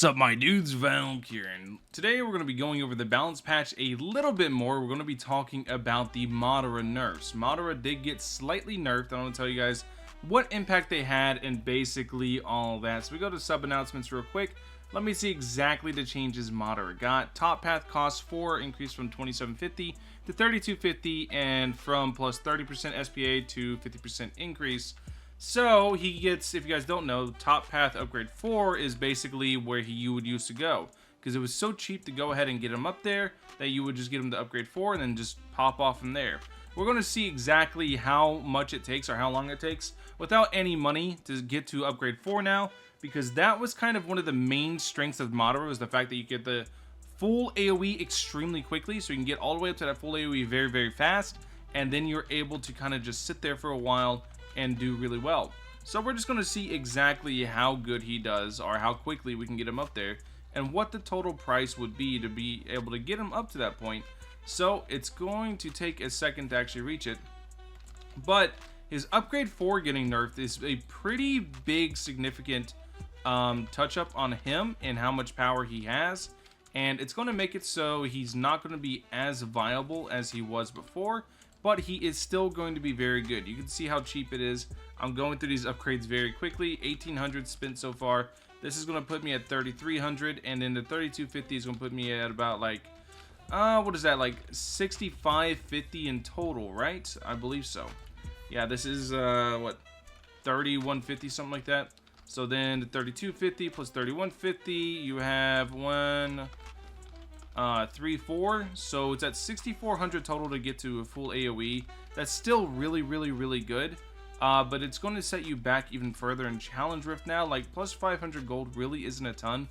Sup my dudes, Valk here, and today we're going to be going over the balance patch a little bit more. We're going to be talking about the Madara nerfs. Madara did get slightly nerfed. I'm going to tell you guys what impact they had and basically all that. So we go to sub announcements real quick. Let me see exactly the changes Madara got. Top path cost 4 increased from 2750 to 3250 and from plus 30% SPA to 50% increase. So he gets, if you guys don't know, top path upgrade 4 is basically where you would used to go, because it was so cheap to go ahead and get him up there that you would just get him to upgrade 4 and then just pop off from there. We're going to see exactly how much it takes or how long it takes without any money to get to upgrade 4 now, because that was kind of one of the main strengths of Madara, was the fact that you get the full AoE extremely quickly, so you can get all the way up to that full AoE very, very fast, and then you're able to kind of just sit there for a while and do really well. So we're just going to see exactly how good he does, or how quickly we can get him up there, and what the total price would be to be able to get him up to that point. So it's going to take a second to actually reach it, but his upgrade 4 getting nerfed is a pretty big significant touch up on him and how much power he has, and it's going to make it so he's not going to be as viable as he was before, but he is still going to be very good. You can see how cheap it is. I'm going through these upgrades very quickly. 1800 spent so far. This is going to put me at 3300, and then the 3250 is going to put me at about like what is that, like 6550 in total, right? I believe so. Yeah, this is what, 3150, something like that. So then the 3250 plus 3150, you have 3-4, so it's at 6400 total to get to a full AoE. That's still really good, but it's going to set you back even further in Challenge Rift now. Like plus 500 gold really isn't a ton,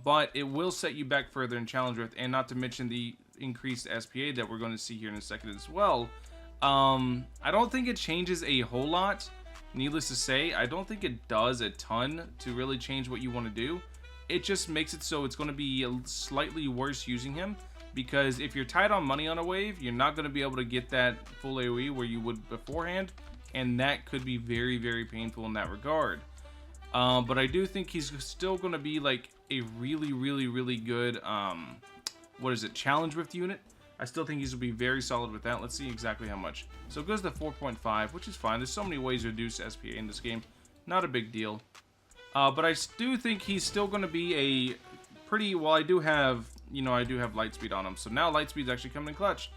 but it will set you back further in Challenge Rift, and not to mention the increased SPA that we're going to see here in a second as well. I don't think it changes a whole lot. Needless to say, I don't think it does a ton to really change what you want to do. It just makes it so it's going to be slightly worse using him, because if you're tight on money on a wave, you're not going to be able to get that full AoE where you would beforehand, and that could be very painful in that regard. But I do think he's still going to be like a really good what is it, Challenge Rift unit. I still think he's going to be very solid with that. Let's see exactly how much. So it goes to 4.5, which is fine. There's so many ways to reduce SPA in this game. Not a big deal. But I do think he's still going to be a pretty, well, I do have, you know, I do have light speed on him. So now light speed's actually coming in clutch.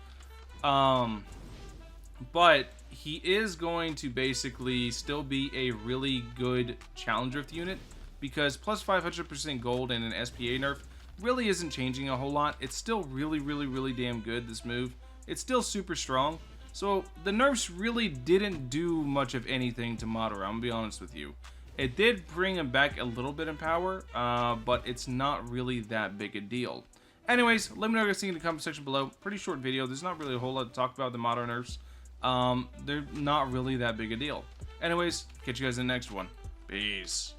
But he is going to basically still be a really good Challenge Rift unit, because plus 500% gold and an SPA nerf really isn't changing a whole lot. It's still really damn good, this move. It's still super strong. So the nerfs really didn't do much of anything to Madara, I'm gonna be honest with you. It did bring him back a little bit in power, but it's not really that big a deal. Anyways, let me know what you guys think in the comment section below. Pretty short video. There's not really a whole lot to talk about the Madara nerfs. They're not really that big a deal. Anyways, catch you guys in the next one. Peace.